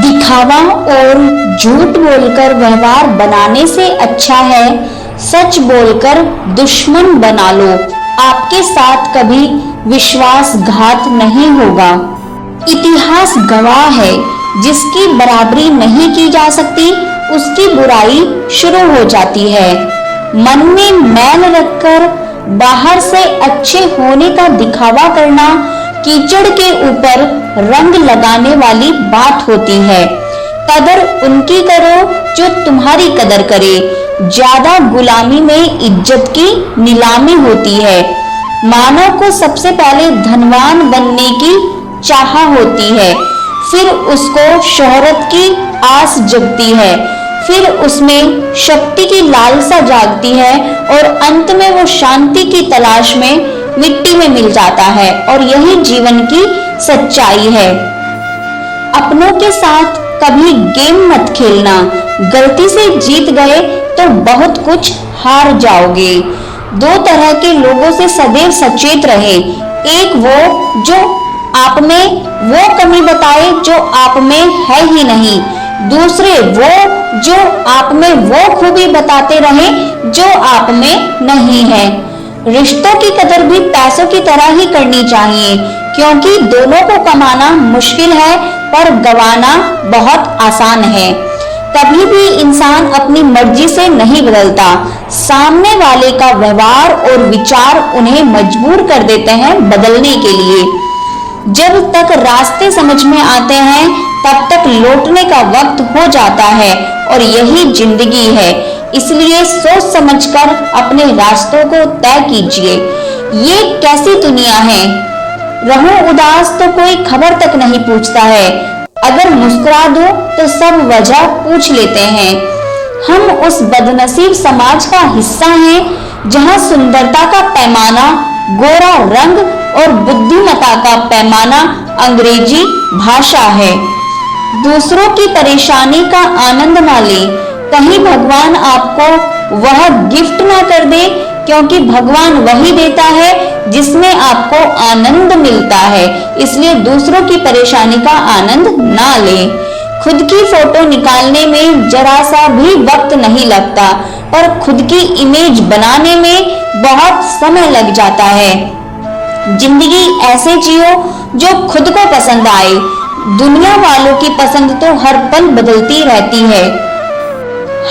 दिखावा और झूठ बोलकर व्यवहार बनाने से अच्छा है सच बोलकर दुश्मन बना लो। आपके साथ कभी विश्वासघात नहीं होगा। इतिहास गवाह है, जिसकी बराबरी नहीं की जा सकती उसकी बुराई शुरू हो जाती है। मन में मैल रखकर बाहर से अच्छे होने का दिखावा करना कीचड़ के ऊपर रंग लगाने वाली बात होती है। कदर उनकी करो जो तुम्हारी कदर करे। ज्यादा गुलामी में इज्जत की नीलामी होती है। मानव को सबसे पहले धनवान बनने की चाह होती है, फिर उसको शोहरत की आस जगती है, फिर उसमें शक्ति की लालसा जागती है और अंत में वो शांति की तलाश में मिट्टी में मिल जाता है। और यही जीवन की सच्चाई है। अपनों के साथ कभी गेम मत खेलना। गलती से जीत गए तो बहुत कुछ हार जाओगे। दो तरह के लोगों से सदैव सचेत रहे। एक वो जो आप में वो कमी बताए जो आप में है ही नहीं। दूसरे वो जो आप में वो खूबी बताते रहे जो आप में नहीं है। रिश्तों की कदर भी पैसों की तरह ही करनी चाहिए, क्योंकि दोनों को कमाना मुश्किल है पर गंवाना बहुत आसान है। कभी भी इंसान अपनी मर्जी से नहीं बदलता। सामने वाले का व्यवहार और विचार उन्हें मजबूर कर देते हैं बदलने के लिए। जब तक रास्ते समझ में आते हैं तब तक लौटने का वक्त हो जाता है, और यही जिंदगी है। इसलिए सोच समझकर अपने रास्तों को तय कीजिए। ये कैसी दुनिया है, रहूं उदास तो कोई खबर तक नहीं पूछता है, अगर मुस्कुरा दो तो सब वजह पूछ लेते हैं। हम उस बदनसीब समाज का हिस्सा हैं जहां सुंदरता का पैमाना गोरा रंग और बुद्धिमत्ता का पैमाना अंग्रेजी भाषा है। दूसरों की परेशानी का आनंद ना ले, कहीं भगवान आपको वह गिफ्ट ना कर दे, क्योंकि भगवान वही देता है जिसमें आपको आनंद मिलता है। इसलिए दूसरों की परेशानी का आनंद ना ले। खुद की फोटो निकालने में जरा सा भी वक्त नहीं लगता, पर खुद की इमेज बनाने में बहुत समय लग जाता है। जिंदगी ऐसे जियो जो खुद को पसंद आए। दुनिया वालों की पसंद तो हर पल बदलती रहती है।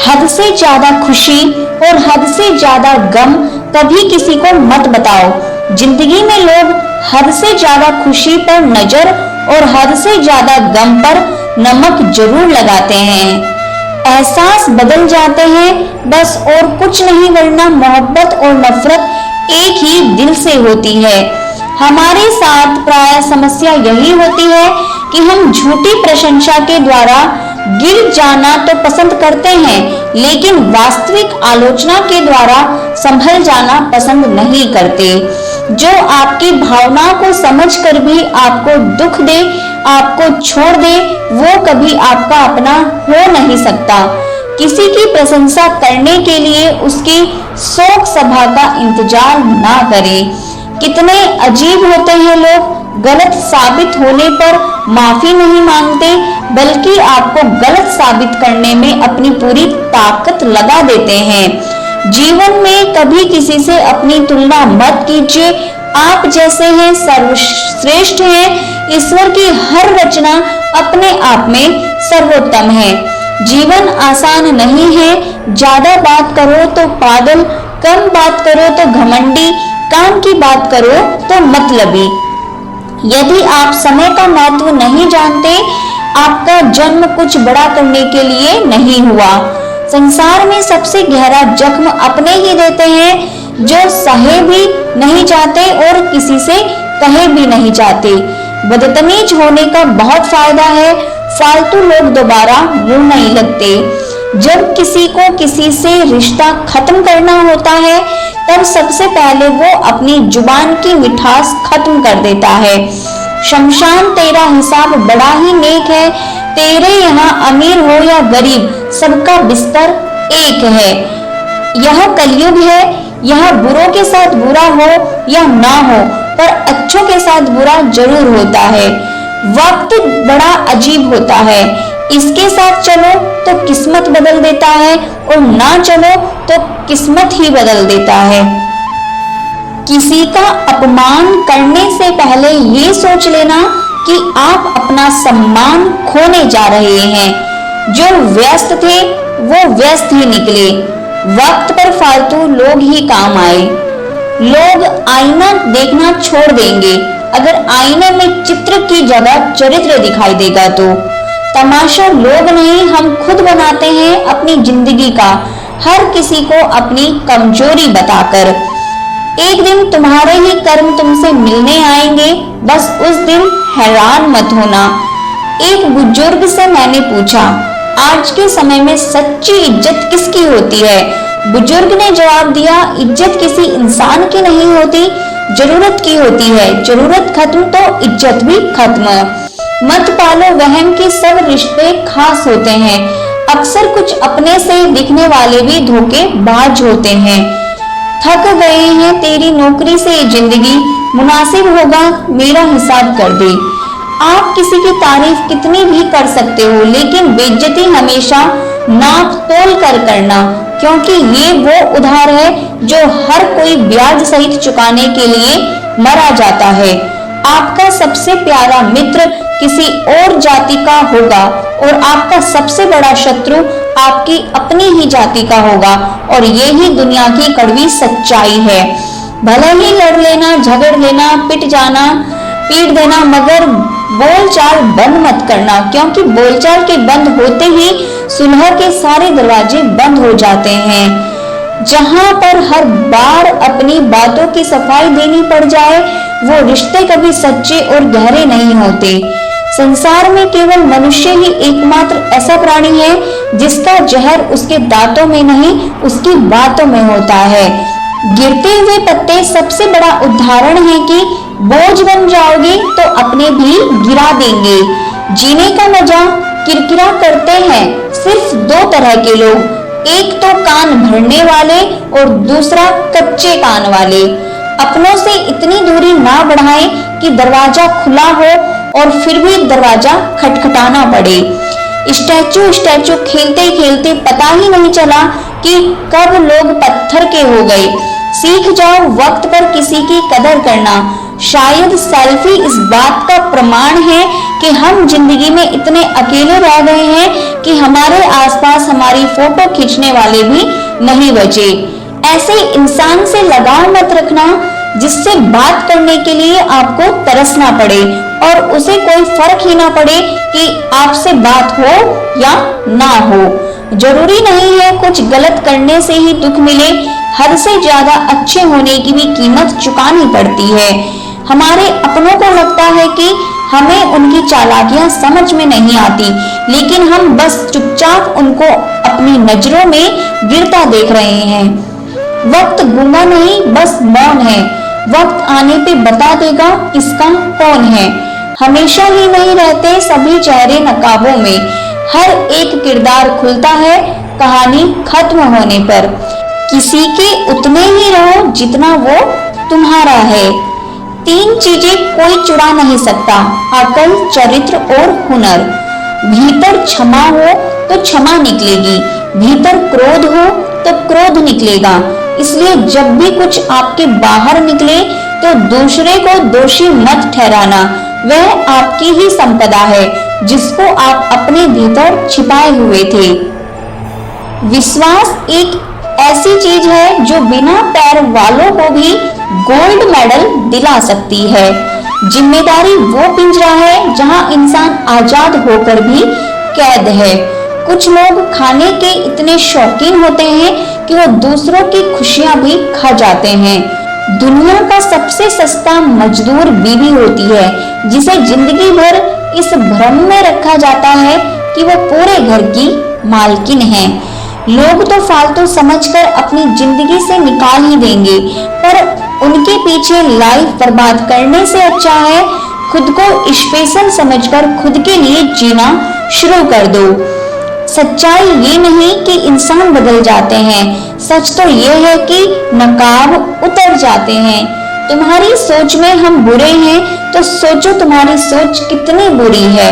हद से ज्यादा खुशी और हद से ज्यादा गम कभी किसी को मत बताओ। जिंदगी में लोग हद से ज्यादा खुशी पर नजर और हद से ज्यादा गम पर नमक जरूर लगाते हैं। एहसास बदल जाते हैं बस, और कुछ नहीं, वरना मोहब्बत और नफरत एक ही दिल से होती है। हमारे साथ प्राय समस्या यही होती है कि हम झूठी प्रशंसा के द्वारा गिर जाना तो पसंद करते हैं, लेकिन वास्तविक आलोचना के द्वारा संभल जाना पसंद नहीं करते। जो आपकी भावनाओं को समझकर भी आपको दुख दे, आपको छोड़ दे, वो कभी आपका अपना हो नहीं सकता। किसी की प्रशंसा करने के लिए उसकी शोक सभा का इंतजार ना करें। कितने अजीब होते हैं लोग, गलत साबित होने पर माफी नहीं मांगते, बल्कि आपको गलत साबित करने में अपनी पूरी ताकत लगा देते हैं। जीवन में कभी किसी से अपनी तुलना मत कीजिए। आप जैसे हैं सर्वश्रेष्ठ हैं। ईश्वर की हर रचना अपने आप में सर्वोत्तम है। जीवन आसान नहीं है। ज्यादा बात करो तो पागल, कम बात करो तो घमंडी, काम की बात करो तो मतलबी। यदि आप समय का महत्व नहीं जानते, आपका जन्म कुछ बड़ा करने के लिए नहीं हुआ। संसार में सबसे गहरा जख्म अपने ही देते हैं जो सहे भी नहीं जाते और किसी से कहे भी नहीं जाते। बदतमीज होने का बहुत फायदा है, फालतू लोग दोबारा मुंह नहीं लगते। जब किसी को किसी से रिश्ता खत्म करना होता है तब सबसे पहले वो अपनी जुबान की मिठास खत्म कर देता है। शमशान तेरा हिसाब बड़ा ही नेक है। तेरे यहाँ अमीर हो या गरीब, सबका बिस्तर एक है। यह कलयुग है। यह बुरों के साथ बुरा हो या ना हो, पर अच्छों के साथ बुरा जरूर होता है। वक्त बड़ा अजीब होता है। इसके साथ चलो तो किस्मत बदल देता है और ना चलो तो किस्मत ही बदल देता है। किसी का अपमान करने से पहले ये सोच लेना कि आप अपना सम्मान खोने जा रहे हैं। जो व्यस्त थे वो व्यस्त ही निकले। वक्त पर फालतू लोग ही काम आए। लोग आईना देखना छोड़ देंगे अगर आईने में चित्र की जगह चरित्र दिखाई देगा तो। तमाशा लोग नहीं, हम खुद बनाते हैं अपनी जिंदगी का, हर किसी को अपनी कमजोरी बताकर। एक दिन तुम्हारे ही कर्म तुमसे मिलने आएंगे, बस उस दिन हैरान मत होना। एक बुजुर्ग से मैंने पूछा, आज के समय में सच्ची इज्जत किसकी होती है? बुजुर्ग ने जवाब दिया, इज्जत किसी इंसान की नहीं होती, जरूरत की होती है। जरूरत खत्म तो इज्जत भी खत्म। मत पालो वहम कि सब रिश्ते खास होते हैं। अक्सर कुछ अपने से दिखने वाले भी धोखेबाज होते हैं। थक गए हैं तेरी नौकरी से जिंदगी, मुनासिब होगा मेरा हिसाब कर दे। आप किसी की तारीफ कितनी भी कर सकते हो, लेकिन बेइज्जती हमेशा नाप तोल कर करना, क्योंकि ये वो उधार है जो हर कोई ब्याज सहित चुकाने के लिए मरा जाता है। आपका सबसे प्यारा मित्र किसी और जाति का होगा और आपका सबसे बड़ा शत्रु आपकी अपनी ही जाति का होगा, और यही दुनिया की कड़वी सच्चाई है। भले ही लड़ लेना, झगड़ लेना, पिट जाना, पीट देना, मगर बोलचाल बंद मत करना, क्योंकि बोलचाल के बंद होते ही सुलह के सारे दरवाजे बंद हो जाते हैं। जहां पर हर बार अपनी बातों की सफाई देनी पड़ जाए, वो रिश्ते कभी सच्चे और गहरे नहीं होते। संसार में केवल मनुष्य ही एकमात्र ऐसा प्राणी है जिसका जहर उसके दांतों में नहीं, उसकी बातों में होता है। गिरते हुए पत्ते सबसे बड़ा उदाहरण है कि बोझ बन जाओगे तो अपने भी गिरा देंगे। जीने का मजा किरकिरा करते हैं सिर्फ दो तरह के लोग, एक तो कान भरने वाले और दूसरा कच्चे कान वाले। अपनों से इतनी दूरी ना बढ़ाएं कि दरवाजा खुला हो और फिर भी दरवाजा खटखटाना पड़े। स्टैचू खेलते खेलते पता ही नहीं चला कि कब लोग पत्थर के हो गए। सीख जाओ वक्त पर किसी की कदर करना। शायद सेल्फी इस बात का प्रमाण है कि हम जिंदगी में इतने अकेले रह गए हैं कि हमारे आसपास हमारी फोटो खींचने वाले भी नहीं बचे। ऐसे इंसान से लगाव मत रखना जिससे बात करने के लिए आपको तरसना पड़े और उसे कोई फर्क ही ना पड़े कि आपसे बात हो या ना हो। जरूरी नहीं है कुछ गलत करने से ही दुख मिले, हद से ज्यादा अच्छे होने की भी कीमत चुकानी पड़ती है। हमारे अपनों को लगता है कि हमें उनकी चालाकियां समझ में नहीं आती, लेकिन हम बस चुपचाप उनको अपनी नजरों में गिरता देख रहे हैं। वक्त गूंगा नहीं, बस मौन है। वक्त आने पे बता देगा किसका कौन है। हमेशा ही नहीं रहते सभी चेहरे नकाबों में, हर एक किरदार खुलता है कहानी खत्म होने पर। किसी के उतने ही रहो जितना वो तुम्हारा है। तीन चीजें कोई चुरा नहीं सकता, अकल, चरित्र और हुनर। भीतर क्षमा हो तो क्षमा निकलेगी, भीतर क्रोध हो तो क्रोध निकलेगा। इसलिए जब भी कुछ आपके बाहर निकले तो दूसरे को दोषी मत ठहराना, वह आपकी ही संपदा है जिसको आप अपने भीतर छिपाए हुए थे। विश्वास एक ऐसी चीज है जो बिना पैर वालों को भी गोल्ड मेडल दिला सकती है। जिम्मेदारी वो पिंजरा है जहां इंसान आजाद होकर भी कैद है। कुछ लोग खाने के इतने शौकीन होते हैं कि वो दूसरों की खुशियां भी खा जाते हैं। दुनिया का सबसे सस्ता मजदूर बीवी होती है, जिसे जिंदगी भर इस भ्रम में रखा जाता है कि वो पूरे घर की मालकिन है। लोग तो फालतू समझकर अपनी जिंदगी से निकाल ही देंगे, पर उनके पीछे लाइफ बर्बाद करने से अच्छा है खुद को स्पेशल समझकर खुद के लिए जीना शुरू कर दो। सच्चाई ये नहीं कि इंसान बदल जाते हैं, सच तो ये है कि नकाब उतर जाते हैं। तुम्हारी सोच में हम बुरे हैं तो सोचो तुम्हारी सोच कितनी बुरी है।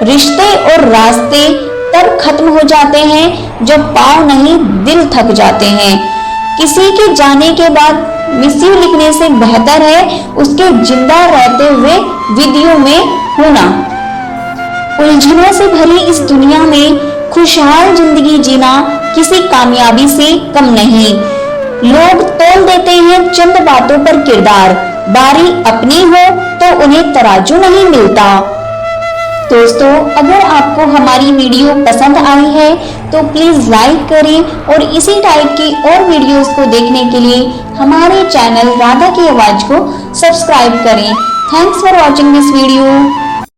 रिश्ते और रास्ते तब खत्म हो जाते हैं जब पाँव नहीं दिल थक जाते हैं। किसी के जाने के बाद मिस यू लिखने से बेहतर है उसके जिंदा रहते हुए वीडियो में होना। उलझनों से भरी इस दुनिया में खुशहाल जिंदगी जीना किसी कामयाबी से कम नहीं। लोग तोल देते हैं चंद बातों पर किरदार, बारी अपनी हो तो उन्हें तराजू नहीं मिलता। दोस्तों, अगर आपको हमारी वीडियो पसंद आई है तो प्लीज लाइक करें और इसी टाइप की और वीडियोस को देखने के लिए हमारे चैनल राधा की आवाज को सब्सक्राइब करें। Thanks for watching this video.